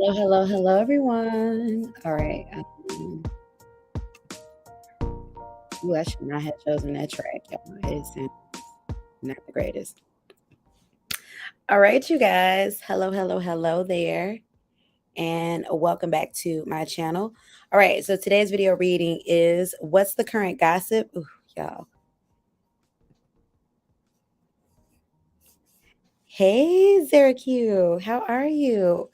Hello, hello, hello, everyone. All right. I should not have chosen that track, y'all. It sounds not the greatest. All right, you guys. Hello, hello, hello there. And welcome back to my channel. All right. So today's video reading is What's the Current Gossip? Ooh, y'all. Hey, Zaraku. How are you?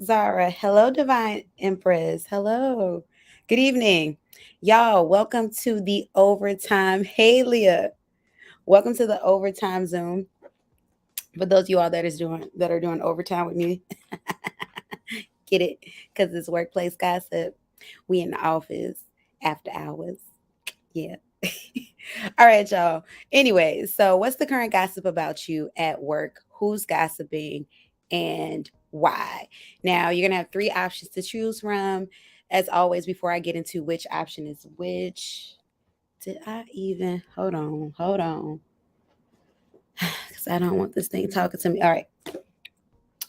Zara. Hello, Divine Empress. Hello. Good evening. Y'all, welcome to the overtime. Hey, Leah. Welcome to the overtime Zoom. For those of you all that are doing overtime with me, get it? Because it's workplace gossip. We in the office after hours. Yeah. All right, y'all. Anyway, so what's the current gossip about you at work? Who's gossiping and why? Now, you're going to have three options to choose from. As always, before I get into which option is which, did I even? Hold on. Hold on. Because I don't want this thing talking to me. All right.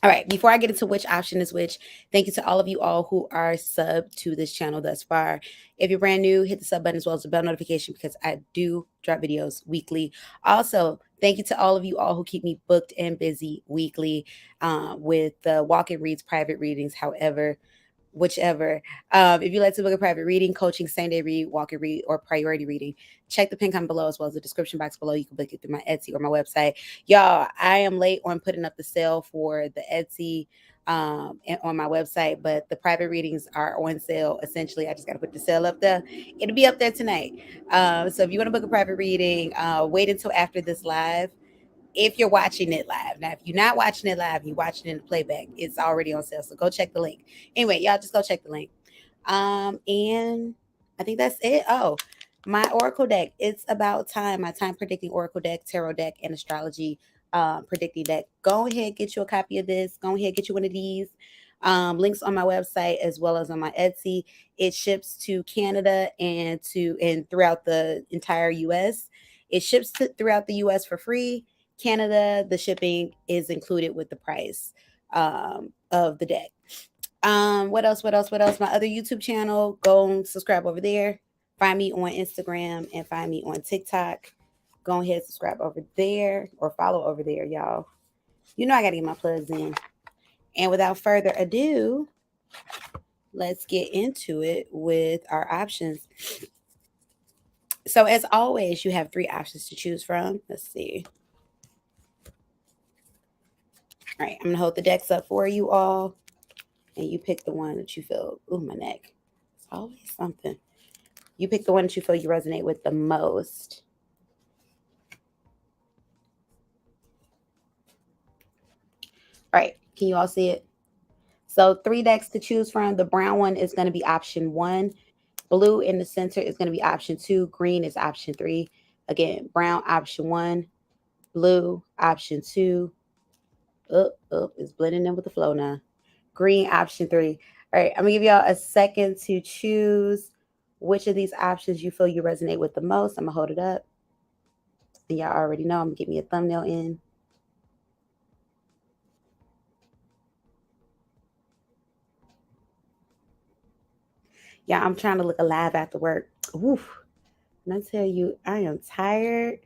All right, before I get into which option is which, thank you to all of you all who are subbed to this channel thus far. If you're brand new, hit the sub button as well as the bell notification because I do drop videos weekly. Also, thank you to all of you all who keep me booked and busy weekly with the walk-in reads, private readings, however. whichever. If you like to book a private reading, coaching, same day read, walk and read, or priority reading, check the pin comment below as well as the description box below. You can book it through my Etsy or my website. Y'all, I am late on putting up the sale for the Etsy and on my website, but the private readings are on sale. Essentially, I just got to put the sale up there. It'll be up there tonight. So if you want to book a private reading, wait until after this live if you're watching it live. Now, if you're not watching it live, you're watching it in the playback, it's already on sale. So go check the link. Anyway, y'all just go check the link. And I think that's it. Oh, my Oracle deck. It's about time. My time predicting Oracle deck, tarot deck, and astrology predicting deck. Go ahead, get you a copy of this. Go ahead, get you one of these. Links on my website as well as on my Etsy. It ships to Canada and throughout the entire US. It ships throughout the US for free. Canada, the shipping is included with the price of the deck. What else? What else? What else? My other YouTube channel, go and subscribe over there. Find me on Instagram and find me on TikTok. Go ahead, subscribe over there or follow over there, y'all. You know I gotta get my plugs in. And without further ado, let's get into it with our options. So as always, you have three options to choose from. Let's see. All right, I'm gonna hold the decks up for you all, and you pick the one that you feel. Ooh, my neck. It's always something. You pick the one that you feel you resonate with the most. All right, can you all see it? So 3 decks to choose from. The brown one is going to be option 1. Blue in the center is going to be option 2. Green is option 3. Again, brown option 1. Blue option 2. It's blending in with the flow now. Green option 3. All right, I'm going to give y'all a second to choose which of these options you feel you resonate with the most. I'm going to hold it up. And y'all already know I'm going to give me a thumbnail in. Yeah, I'm trying to look alive after work. Oof. And I tell you, I am tired.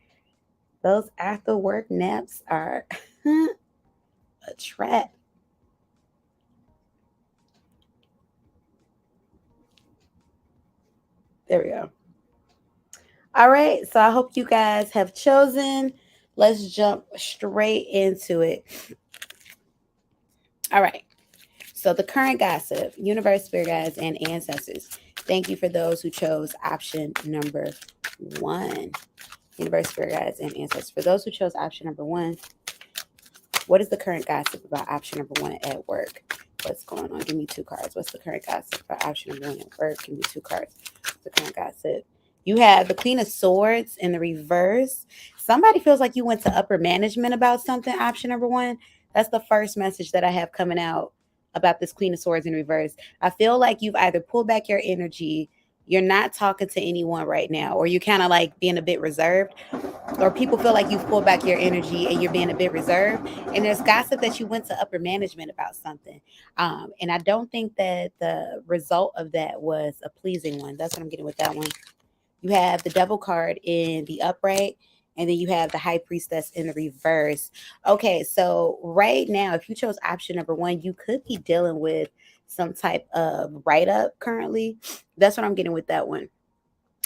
Those after work naps are a trap. There we go. All right. So I hope you guys have chosen. Let's jump straight into it. All right. So the current gossip, universe, spirit guides, and ancestors. Thank you for those who chose option number 1. Universe, spirit guides, and ancestors. For those who chose option number 1, what is the current gossip about option number 1 at work? What's going on? Give me 2 cards. What's the current gossip about option number 1 at work? Give me 2 cards. The current gossip. You have the Queen of Swords in the reverse. Somebody feels like you went to upper management about something. Option number 1. That's the first message that I have coming out about this Queen of Swords in reverse. I feel like you've either pulled back your energy, you're not talking to anyone right now, or you're kind of like being a bit reserved, or people feel like you've pulled back your energy and you're being a bit reserved. And there's gossip that you went to upper management about something. And I don't think that the result of that was a pleasing one. That's what I'm getting with that one. You have the devil card in the upright, and then you have the high priestess in the reverse. Okay, so right now, if you chose option number 1, you could be dealing with some type of write-up currently. That's what I'm getting with that one.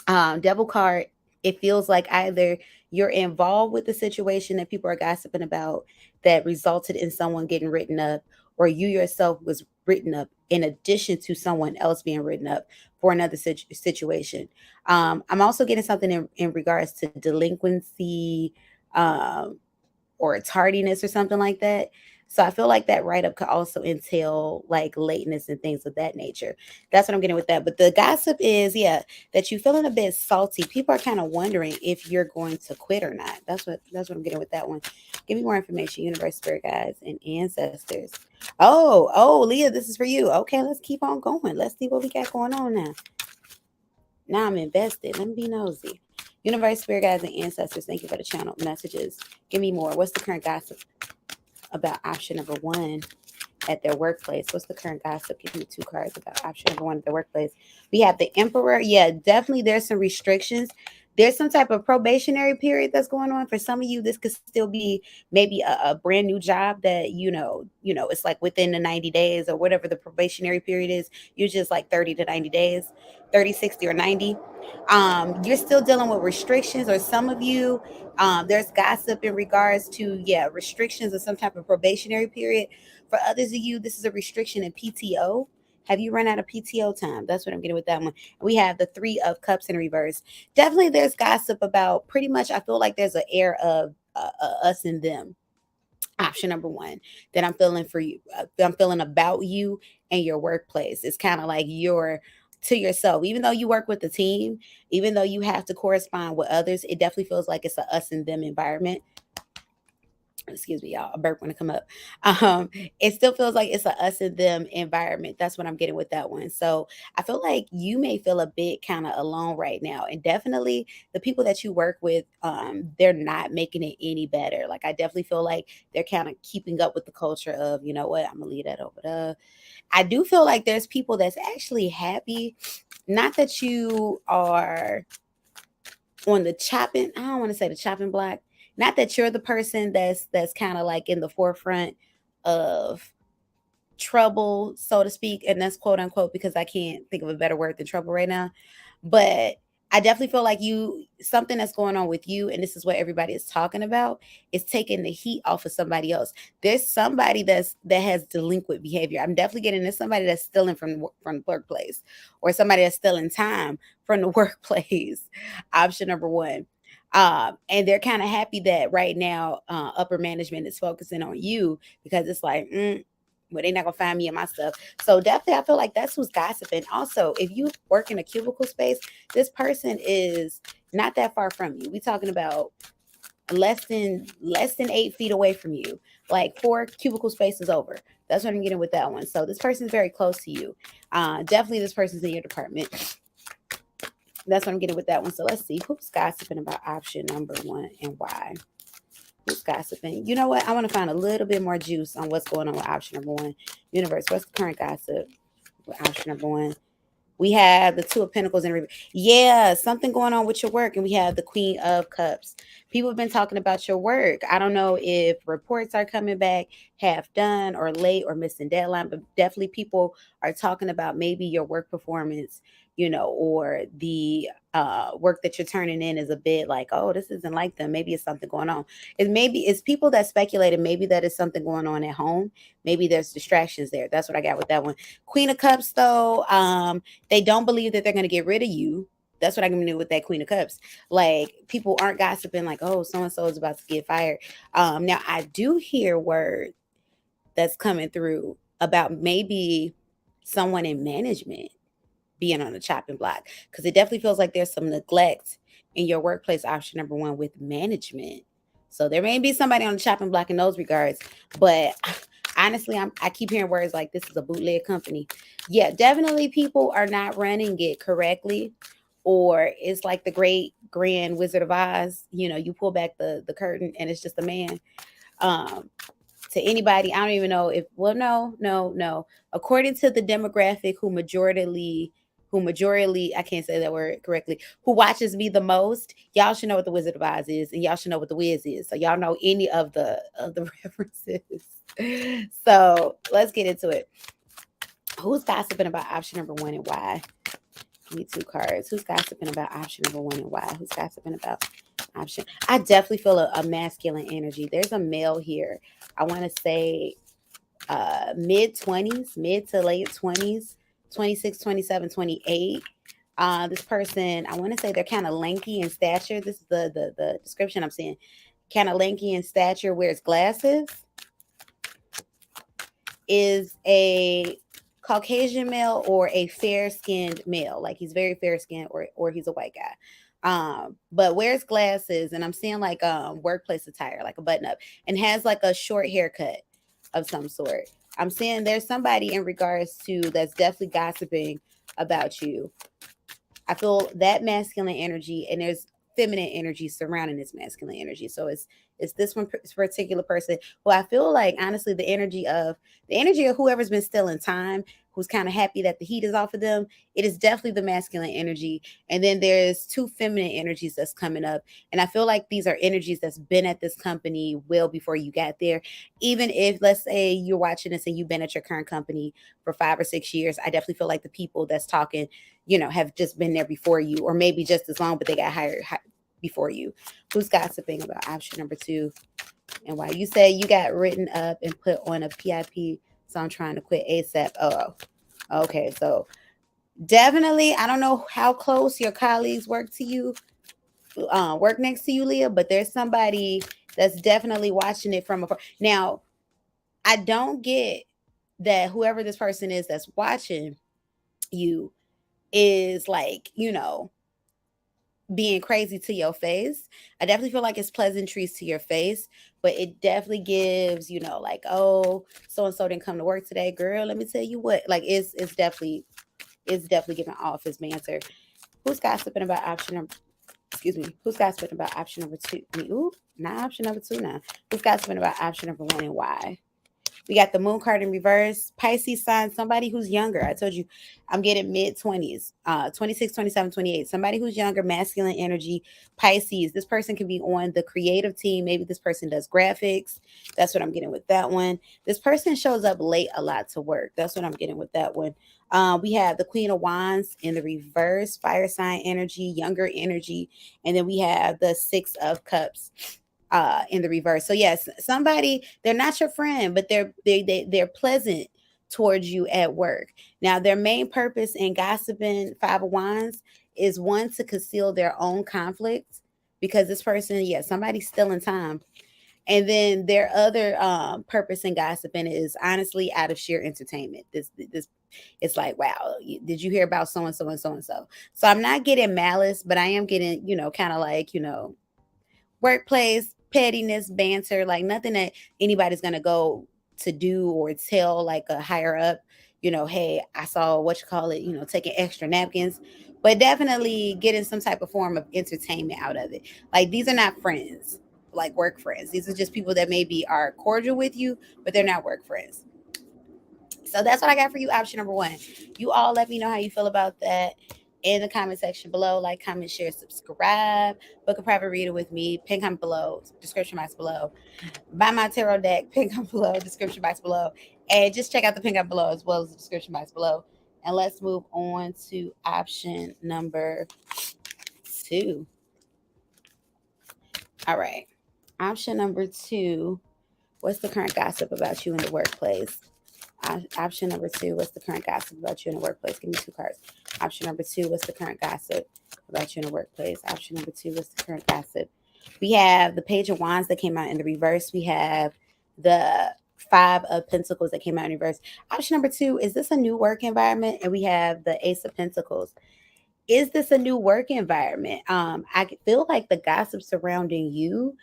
Devil card, it feels like either you're involved with the situation that people are gossiping about that resulted in someone getting written up, or you yourself was written up in addition to someone else being written up for another situation. I'm also getting something in regards to delinquency, um, or tardiness or something like that. So I feel like that write up could also entail like lateness and things of that nature. That's what I'm getting with that. But the gossip is, yeah, that you're feeling a bit salty. People are kind of wondering if you're going to quit or not. That's what I'm getting with that one. Give me more information, universe, spirit guides, and ancestors. Oh, Leah, this is for you. Okay, let's keep on going. Let's see what we got going on now. Now I'm invested. Let me be nosy. Universe, spirit guides, and ancestors, thank you for the channel messages. Give me more. What's the current gossip about option number 1 at their workplace? What's the current gossip? Give me 2 cards about option number 1 at their workplace. We have the Emperor. Yeah, definitely there's some restrictions There's some type of probationary period that's going on. For some of you, this could still be maybe a brand new job that it's like within the 90 days or whatever the probationary period is. You're just like 30 to 90 days, 30, 60, or 90. You're still dealing with restrictions, or some of you, there's gossip in regards to, yeah, restrictions or some type of probationary period. For others of you, this is a restriction in PTO. Have you run out of PTO time? That's what I'm getting with that one. We have the Three of Cups in reverse. Definitely, there's gossip about pretty much. I feel like there's an air of us and them. Option number one that I'm feeling for you, I'm feeling about you and your workplace. It's kind of like you're to yourself, even though you work with the team, even though you have to correspond with others. It definitely feels like it's a us and them environment. Excuse me, y'all, a burp when it come up. um it still feels like it's a us and them environment. That's what I'm getting with that one. So I feel like you may feel a bit kind of alone right now, and definitely the people that you work with, they're not making it any better. Like, I definitely feel like they're kind of keeping up with the culture of, you know what, I'm gonna leave that over there. I do feel like there's people that's actually happy, not that you are on the chopping, I don't want to say the chopping block, not that you're the person that's kind of like in the forefront of trouble, so to speak, and that's quote unquote because I can't think of a better word than trouble right now. But I definitely feel like you, something that's going on with you, and this is what everybody is talking about, is taking the heat off of somebody else. There's somebody that has delinquent behavior. I'm definitely getting there's somebody that's stealing from the workplace, or somebody that's stealing time from the workplace. Option number one. And they're kind of happy that right now upper management is focusing on you, because it's like, well, they're not gonna find me in my stuff. So definitely, I feel like that's who's gossiping. Also, if you work in a cubicle space, this person is not that far from you. We talking about less than 8 feet away from you, like 4 cubicle spaces over. That's what I'm getting with that one. So this person is very close to you. Definitely, this person's in your department. That's what I'm getting with that one. So let's see who's gossiping about option number one and why. Who's gossiping? You know what? I want to find a little bit more juice on what's going on with option number one. Universe, what's the current gossip with option number one? We have the Two of Pentacles in reverse. Yeah, something going on with your work. And we have the Queen of Cups. People have been talking about your work. I don't know if reports are coming back half done or late or missing deadline, but definitely people are talking about maybe your work performance, or the work that you're turning in is a bit like, oh, this isn't like them. Maybe it's something going on. It's people that speculated maybe that is something going on at home. Maybe there's distractions there. That's what I got with that one. Queen of Cups, though, they don't believe that they're going to get rid of you. That's what I'm going to do with that Queen of Cups. Like, people aren't gossiping like, oh, so-and-so is about to get fired. Now, I do hear word that's coming through about maybe someone in management being on the chopping block, because it definitely feels like there's some neglect in your workplace. Option number one with management. So there may be somebody on the chopping block in those regards, but honestly, I keep hearing words like this is a bootleg company. Yeah, definitely people are not running it correctly, or it's like the great grand Wizard of Oz. You pull back the curtain and it's just a man. Um, to anybody, I don't even know if, well, no, no, no. According to the demographic who majority, I can't say that word correctly, who watches me the most, y'all should know what the Wizard of Oz is, and y'all should know what the Wiz is. So y'all know any of the references. So let's get into it. Who's gossiping about option number one and why? Give me two cards. Who's gossiping about option number one and why? Who's gossiping about option? I definitely feel a masculine energy. There's a male here. I want to say mid-20s, mid to late 20s, 26, 27, 28. This person, I want to say they're kind of lanky in stature. This is the description I'm seeing. Kind of lanky in stature, wears glasses, is a Caucasian male or a fair skinned male. Like, he's very fair skinned, or he's a white guy. But wears glasses, and I'm seeing like workplace attire, like a button up, and has like a short haircut of some sort. I'm seeing there's somebody in regards to that's definitely gossiping about you. I feel that masculine energy, and there's feminine energy surrounding this masculine energy. So It's this one particular person who I feel like honestly the energy of whoever's been still in time, who's kind of happy that the heat is off of them. It is definitely the masculine energy. And then there's two feminine energies that's coming up. And I feel like these are energies that's been at this company well before you got there. Even if, let's say, you're watching this and you've been at your current company for 5 or 6 years, I definitely feel like the people that's talking, have just been there before you, or maybe just as long, but they got hired before you. Who's gossiping about option number two? And why you say you got written up and put on a PIP, so I'm trying to quit ASAP. Oh, okay. So definitely, I don't know how close your colleagues work next to you, Leah, but there's somebody that's definitely watching it from afar. Now, I don't get that whoever this person is that's watching you is like, being crazy to your face. I definitely feel like it's pleasantries to your face, but it definitely gives, like, oh, so and so didn't come to work today, girl. Let me tell you what. Like it's definitely giving office banter. Who's gossiping about option number? Excuse me. Who's gossiping about option number two? I mean, ooh, not option number two now. Who's gossiping about option number one and why? We got the moon card in reverse. Pisces sign, somebody who's younger. I told you I'm getting mid 20s, 26, 27, 28. Somebody who's younger, masculine energy, Pisces. This person can be on the creative team. Maybe this person does graphics. That's what I'm getting with that one. This person shows up late a lot to work. That's what I'm getting with that one. We have the Queen of Wands in the reverse, fire sign energy, younger energy. And then we have the Six of Cups in the reverse. So yes, somebody, they're not your friend, but they're pleasant towards you at work. Now their main purpose in gossiping, Five of Wands, is one to conceal their own conflicts, because this person, yeah, somebody's still in time. And then their other purpose in gossiping is honestly out of sheer entertainment. This it's like, wow, did you hear about so and so and so and so? So I'm not getting malice, but I am getting, kind of like, workplace pettiness, banter, like nothing that anybody's gonna go to do or tell like a higher up, hey, I saw what you call it, taking extra napkins, but definitely getting some type of form of entertainment out of it. Like these are not friends, like work friends. These are just people that maybe are cordial with you, but they're not work friends. So that's what I got for you, option number one. You all let me know how you feel about that in the comment section below. Like, comment, share, subscribe. Book a private reader with me. Pin comment below, description box below. Buy my tarot deck, pin comment below, description box below. And just check out the pin comment below as well as the description box below. And let's move on to option number two. All right. Option number two. What's the current gossip about you in the workplace? Option number two, what's the current gossip about you in the workplace? Give me two cards. Option number two, what's the current gossip about you in the workplace? Option number two, what's the current gossip? We have the Page of Wands that came out in the reverse. We have the Five of Pentacles that came out in reverse. Option number two, is this a new work environment? And we have the Ace of Pentacles. Is this a new work environment? I feel like the gossip surrounding you,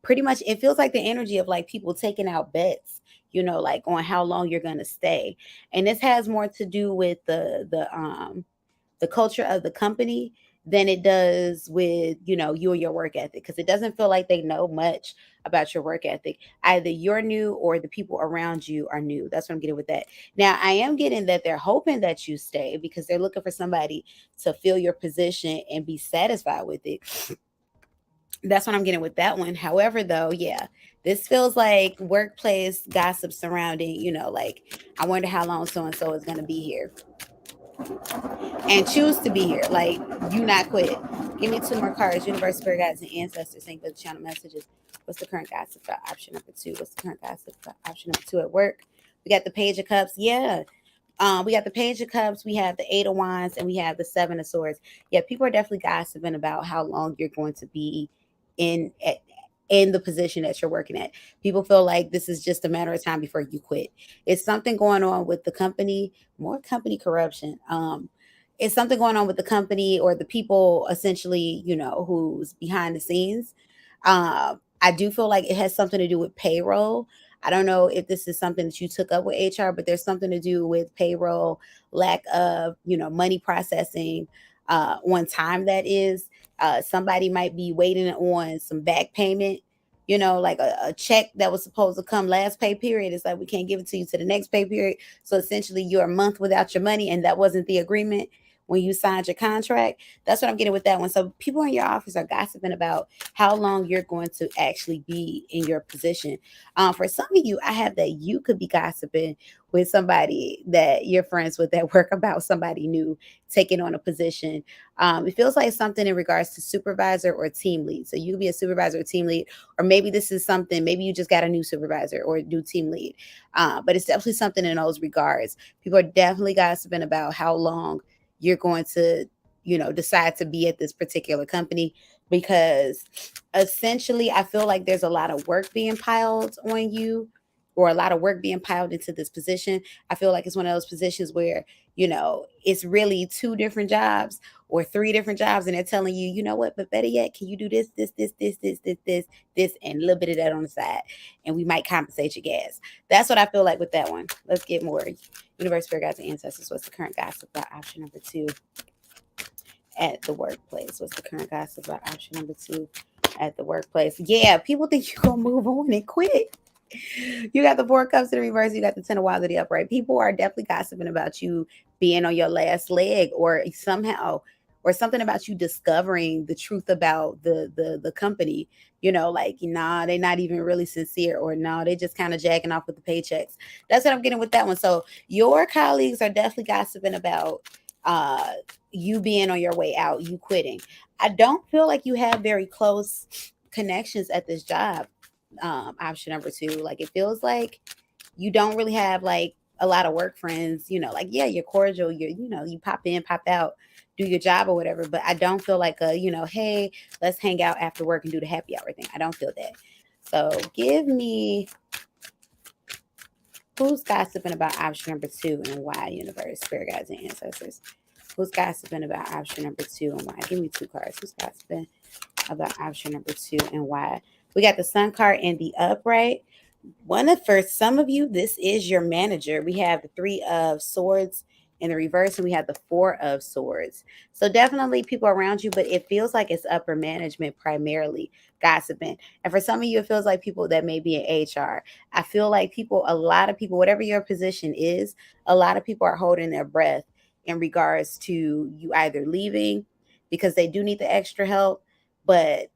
pretty much it feels like the energy of like people taking out bets, like on how long you're gonna stay. And this has more to do with the culture of the company than it does with you and your work ethic, because it doesn't feel like they know much about your work ethic. Either you're new or the people around you are new. That's what I'm getting with that. Now I am getting that they're hoping that you stay because they're looking for somebody to fill your position and be satisfied with it. That's what I'm getting with that one. However, though, yeah, this feels like workplace gossip surrounding, like, I wonder how long so and so is going to be here and choose to be here. Like, you not quit. Give me two more cards. Universe, spirit guides, and ancestors. Thank you for the channel messages. What's the current gossip for option number two? What's the current gossip for option number two at work? We got the Page of Cups. Yeah. We got the Page of Cups, we have the Eight of Wands, and we have the Seven of Swords. Yeah, people are definitely gossiping about how long you're going to be in at, in the position that you're working at. People feel like this is just a matter of time before you quit. It's something going on with the company, more company corruption. It's something going on with the company or the people essentially, who's behind the scenes. I do feel like it has something to do with payroll. I don't know if this is something that you took up with HR, but there's something to do with payroll, lack of, money processing on time. That is, somebody might be waiting on some back payment like a check that was supposed to come last pay period. It's like we can't give it to you to the next pay period. So essentially, you're a month without your money, and that wasn't the agreement when you signed your contract. That's what I'm getting with that one. So people in your office are gossiping about how long you're going to actually be in your position. For some of you, I have that you could be gossiping with somebody that you're friends with at work about somebody new taking on a position. It feels like something in regards to supervisor or team lead. So you could be a supervisor or team lead, or maybe this is something, maybe you just got a new supervisor or a new team lead. But it's definitely something in those regards. People are definitely gossiping about how long you're going to, decide to be at this particular company, because essentially I feel like there's a lot of work being piled on you, or a lot of work being piled into this position. I feel like it's one of those positions where, it's really two different jobs or three different jobs, and they're telling you, you know what, but better yet, can you do this, and a little bit of that on the side, and we might compensate your gas. That's what I feel like with that one. Let's get more. Universe, spirit guides, and ancestors. What's the current gossip about option number two at the workplace? What's the current gossip about option number two at the workplace? Yeah, people think you're gonna move on and quit. You got the four cups in the reverse. You got the 10 of wands in the upright. People are definitely gossiping about you being on your last leg, or somehow, or something about you discovering the truth about the company. Like, nah, they're not even really sincere, or no, they just kind of jacking off with the paychecks. That's what I'm getting with that one. So your colleagues are definitely gossiping about uh you being on your way out, you quitting. I don't feel like you have very close connections at this job. Option number two, like it feels like you don't really have like a lot of work friends. Like, yeah, you're cordial, you pop in, pop out, do your job or whatever, but I don't feel like hey, let's hang out after work and do the happy hour thing. I don't feel that. So give me, who's gossiping about option number two and why? Universe, spirit guides, and ancestors. Who's gossiping about option number two and why? Give me two cards. Who's gossiping about option number two and why? We got the sun card and the upright. For some of you, this is your manager. We have the three of swords in the reverse, and we have the four of swords. So definitely people around you, but it feels like it's upper management primarily gossiping. And for some of you, it feels like people that may be in HR. I feel like a lot of people, whatever your position is, a lot of people are holding their breath in regards to you either leaving because they do need the extra help, but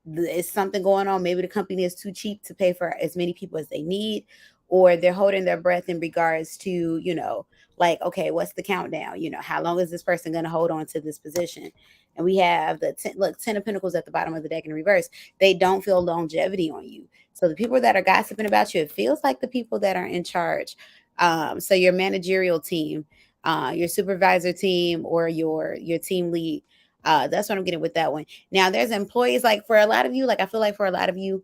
it's something going on. Maybe the company is too cheap to pay for as many people as they need, or they're holding their breath in regards to, like, okay, what's the countdown? How long is this person going to hold on to this position? And we have the 10 of Pentacles at the bottom of the deck in reverse. They don't feel longevity on you. So the people that are gossiping about you, it feels like the people that are in charge. So your managerial team, your supervisor team, or your team lead. That's what I'm getting with that one. Now, there's employees, like for a lot of you, like I feel like for a lot of you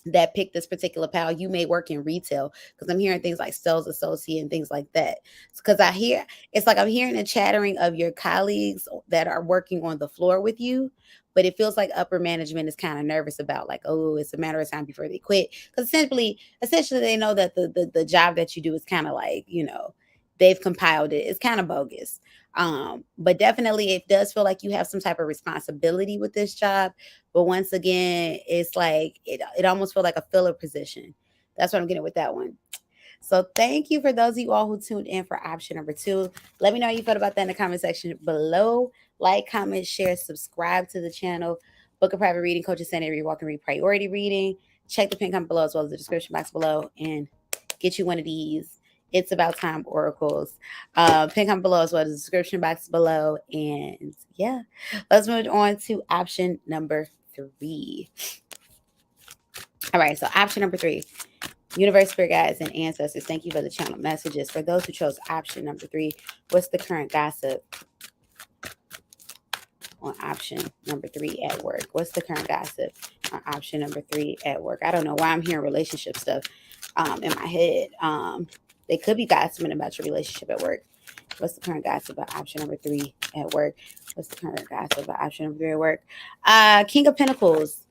that pick this particular pal, you may work in retail, because I'm hearing things like sales associate and things like that. Because it's like I'm hearing the chattering of your colleagues that are working on the floor with you, but it feels like upper management is kind of nervous about, like, oh, it's a matter of time before they quit. Because essentially they know that the job that you do is kind of like, they've compiled it. It's kind of bogus. But definitely it does feel like you have some type of responsibility with this job. But once again, it's like it almost feels like a filler position. That's what I'm getting with that one. So thank you for those of you all who tuned in for option number two. Let me know how you felt about that in the comment section below. Like, comment, share, subscribe to the channel. Book a private reading, coaching center, read, walk and read priority reading. Check the pin comment below as well as the description box below, and get you one of these It's About Time oracles. Pin comment below as well as the description box below. And yeah, let's move on to option number three. All right, so option number three. Universe, spirit guides, and ancestors, thank you for the channel messages. For those who chose option number three, what's the current gossip on option number three at work? What's the current gossip on option number three at work? I don't know why I'm hearing relationship stuff in my head. They could be gossiping about your relationship at work. What's the current gossip about option number three at work? What's the current gossip about option number three at work? King of Pentacles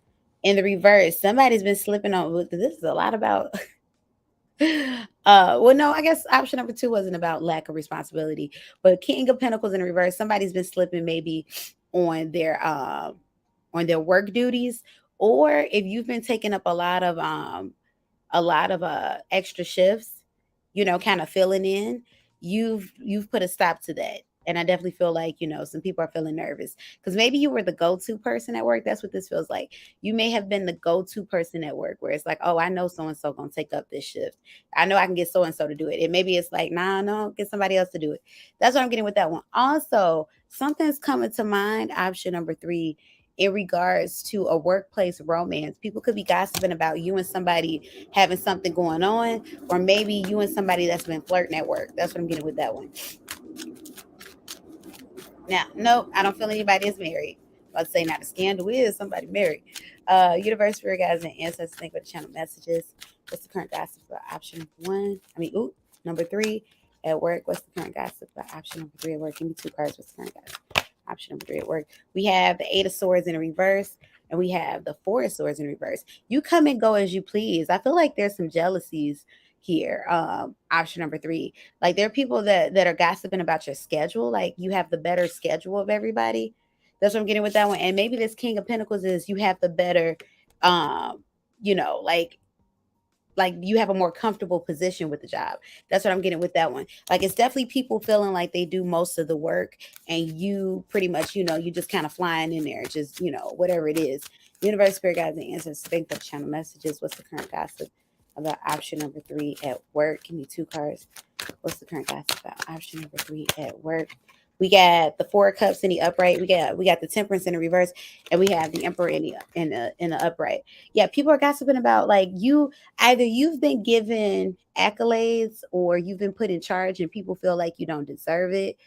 in the reverse. Somebody's been slipping on. This is a lot about. Well, no, I guess option number two wasn't about lack of responsibility, but King of Pentacles in reverse. Somebody's been slipping maybe on their work duties, Or if you've been taking up a lot of extra shifts, kind of filling in, you've put a stop to that. And I definitely feel like, some people are feeling nervous because maybe you were the go-to person at work. That's what this feels like. You may have been the go-to person at work where it's like, oh, I know so and so gonna take up this shift. I know I can get so and so to do it. And maybe it's like, nah, no, get somebody else to do it. That's what I'm getting with that one. Also, something's coming to mind, option number 3, in regards to a workplace romance. People could be gossiping about you and somebody having something going on, or maybe you and somebody that's been flirting at work. That's what I'm getting with that one. Now, nope, I don't feel anybody is married. Let's say not a scandal is somebody married. Universe Spirit Guides and Ancestors, think with the channel messages. What's the current gossip for option 1? Number 3 at work. What's the current gossip for option number 3 at work? Give me 2 cards. What's the current gossip? Option number 3 at work. We have the 8 of Swords in reverse, and we have the 4 of Swords in reverse. You come and go as you please. I feel like there's some jealousies here. Option number 3, like there are people that are gossiping about your schedule. Like you have the better schedule of everybody. That's what I'm getting with that one. And maybe this King of Pentacles is you have the better, um, you know, like you have a more comfortable position with the job. That's what I'm getting with that one. Like it's definitely people feeling like they do most of the work and you pretty much, you just kind of flying in there, just, whatever it is. Universe, Spirit Guides, and Answers, thank the channel messages. What's the current gossip about option number 3 at work? Give me 2 cards. What's the current gossip about option number 3 at work? We got the 4 of Cups in the upright. We got the Temperance in the reverse, and we have the Emperor in the upright. Yeah, people are gossiping about like you. Either you've been given accolades or you've been put in charge, and people feel like you don't deserve it.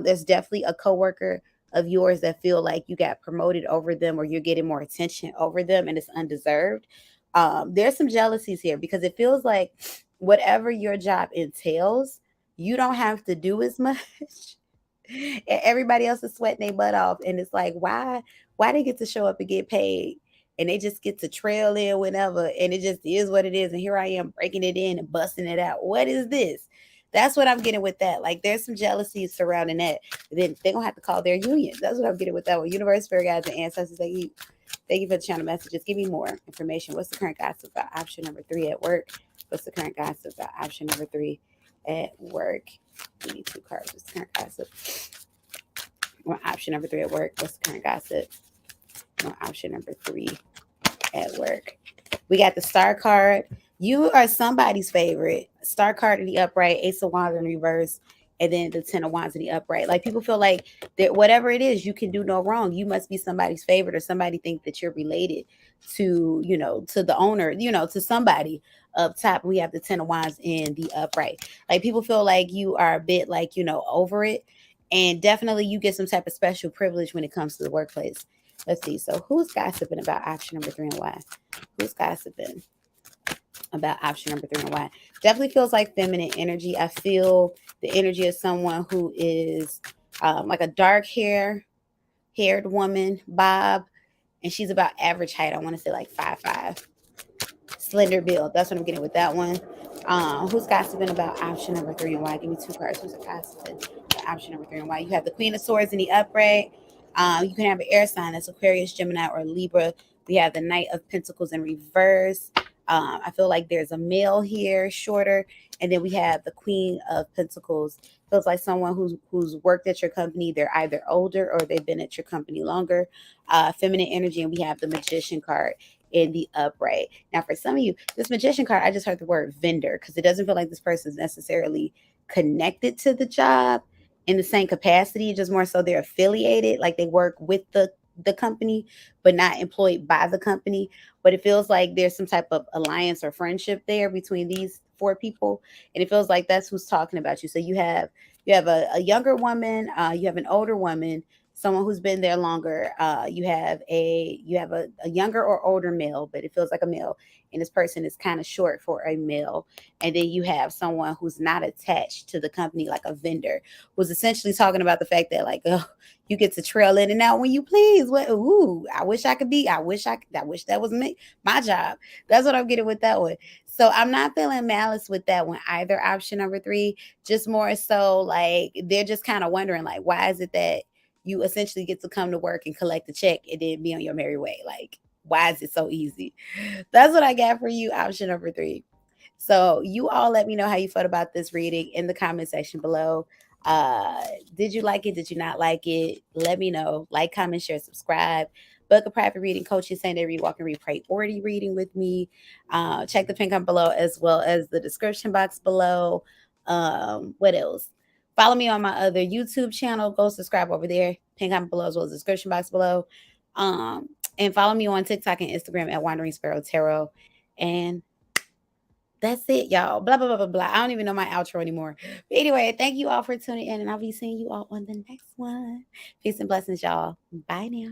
There's definitely a coworker of yours that feel like you got promoted over them or you're getting more attention over them, and it's undeserved. There's some jealousies here because it feels like whatever your job entails, you don't have to do as much. And everybody else is sweating their butt off. And it's like, why they get to show up and get paid? And they just get to trail in whenever. And it just is what it is. And here I am breaking it in and busting it out. What is this? That's what I'm getting with that. Like there's some jealousy surrounding that. Then they're gonna have to call their union. That's what I'm getting with that one. Universe, Spirit Guides, and Ancestors, thank you for the channel messages. Give me more information. What's the current gossip about option number 3 at work? What's the current gossip about option number 3 at work? We need 2 cards. What's the current gossip? Or option number 3 at work. What's the current gossip? Or option number 3 at work. We got the Star card. You are somebody's favorite. Star card in the upright, Ace of Wands in reverse, and then the 10 of Wands in the upright. Like people feel like that whatever it is, you can do no wrong. You must be somebody's favorite, or somebody think that you're related to the owner, to somebody up top. We have the 10 of Wands in the upright. Like people feel like you are a bit like, over it. And definitely you get some type of special privilege when it comes to the workplace. Let's see. So who's gossiping about option number 3 and why? Who's gossiping about option number 3 and why? Definitely feels like feminine energy. I feel the energy of someone who is like a haired woman, bob, and she's about average height. I want to say like 5'5", slender build. That's what I'm getting with that one. Who's gossiping about option number 3 and why? Give me 2 cards. Who's gossiping about option number 3 and why? You have the Queen of Swords in the upright. You can have an air sign that's Aquarius, Gemini, or Libra. We have the Knight of Pentacles in reverse. I feel like there's a male here, shorter, and then we have the Queen of Pentacles. Feels like someone who's worked at your company. They're either older or they've been at your company longer. Feminine energy, and we have the Magician card in the upright. Now, for some of you, this Magician card, I just heard the word vendor because it doesn't feel like this person is necessarily connected to the job in the same capacity, just more so they're affiliated, like they work with the company, but not employed by the company. But it feels like there's some type of alliance or friendship there between these 4 people, and it feels like that's who's talking about you. So you have a younger woman, you have an older woman, someone who's been there longer. You have a younger or older male, but it feels like a male, and this person is kind of short for a male. And then you have someone who's not attached to the company, like a vendor, who's essentially talking about the fact that like, oh, you get to trail in and out when you please. What? Ooh, I wish I could be. I wish that was me, my job. That's what I'm getting with that one. So I'm not feeling malice with that one either. Option number 3, just more so like they're just kind of wondering like, why is it that you essentially get to come to work and collect the check and then be on your merry way? Like, Why is it so easy? That's what I got for you. Option number three. So you all let me know how you felt about this reading in the comment section below. Uh, did you like it? Did you not like it? Let me know. Like, comment, share, subscribe. Book a private reading, coaching, Sunday read, walk and read, priority reading with me. Check the pin comment below as well as the description box below. What else? Follow me on my other YouTube channel. Go subscribe over there. Pin comment below as well as the description box below. And follow me on TikTok and Instagram at Wandering Sparrow Tarot. And that's it, y'all. Blah, blah, blah, blah, blah. I don't even know my outro anymore. But anyway, thank you all for tuning in, and I'll be seeing you all on the next one. Peace and blessings, y'all. Bye now.